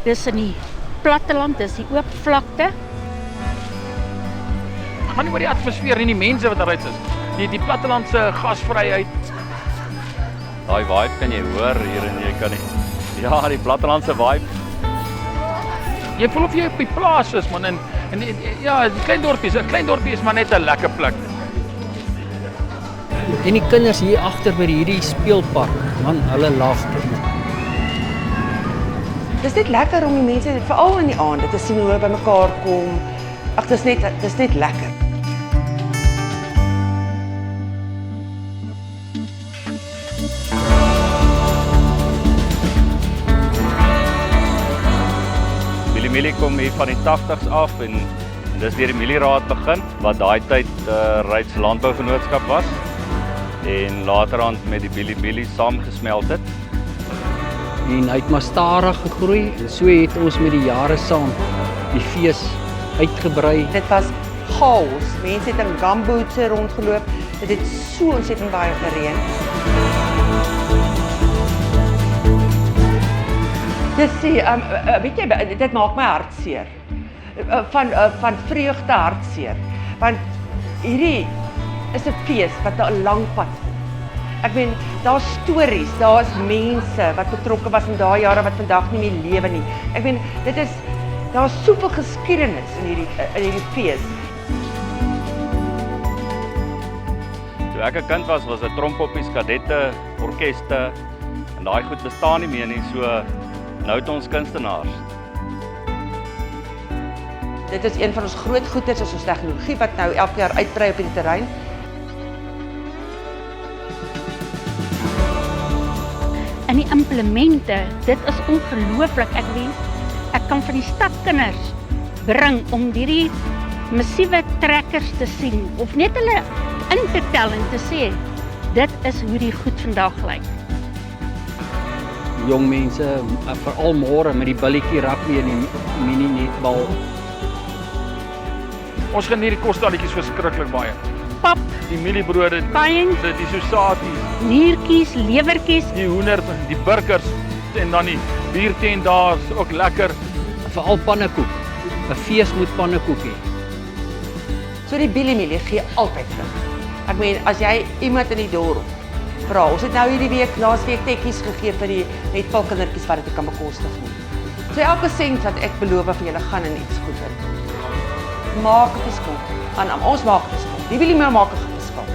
Dis in die platteland, dis die oop vlakte. Maar nie oor die atmosfeer en die mense wat daaruit is. Die plattelandse gasvryheid. Daai vibe kan jy hoor hier en jy kan nie. Ja, die plattelandse vibe. Jy voel of jy op die plaas is man en ja, 'n klein dorpie is maar net 'n lekker plek. En die kinders hier agter by hierdie speelpark, man, hulle lag dit. Dis net lekker om die mense veral in die aande te sien hoe hulle bymekaar kom. Ag, dis net lekker. Mielie kom hier van die 80s af en dis deur die Mielieraad begin wat daai tyd Ryds Landbougenootskap was en laterand met die Mielie saamgesmelt het. En hy het maar stadig gegroei en so het ons met die jare saam die fees uitgebrei. Dit was chaos. Mense het in gumboots rondgeloop. Dit het so ontsettend baie gereën. Weet jy, dit maak my hartseer. Van vreugde hartseer. Want hierdie is 'n fees wat 'n lang pad. Ek meen, daar's stories, daar's mense wat betrokke was in daai jare wat vandag nie meer lewe nie. Ek meen, daar's soveel geskiedenis in hierdie fees. Toe ek 'n kind was 'n trompoppies, kadette, orkeste en daai goed bestaan nie meer nie, so nou het ons kunstenaars. Dit is een van ons groot goedes, is ons tegnologie wat nou elke jaar uitbrei op die terrein. En die implemente, dit is ongelooflik. Ek wens ek kan van die stadkinders bring om hierdie massiewe trekkers te sien of net hulle in te tel en te sê dit is hoe die goed vandag lyk. Jong mense, veral môre met die billetjie rugby en die mini netbal. Ons geniet die kostalletjies verskriklik baie. Pap, Die mieliebrode, pyn, die sosaties, niertjies, lewertjies. die hoender, die burgers en dan die biertent daar is ook lekker. Veral pannekoek. 'n Fees moet pannekoek hê. So die Mielie gee altyd terug. Ek meen, as jy iemand in die dorp vra, ons het nou hierdie laasweek tekkies gegee vir die netbalkindertjies wat dit kan bekostig nie. So elke sent wat ek beloof vir julle gaan in iets goed in. Maak 'n verskil. Ons maak 'n verskil. Die Mielie maak 'n verskil.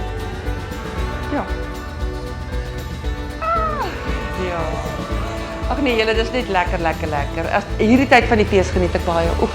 Ja. Ja. Ag nee, julle, dis net lekker. As hierdie tyd van die fees geniet ek baie. Oef.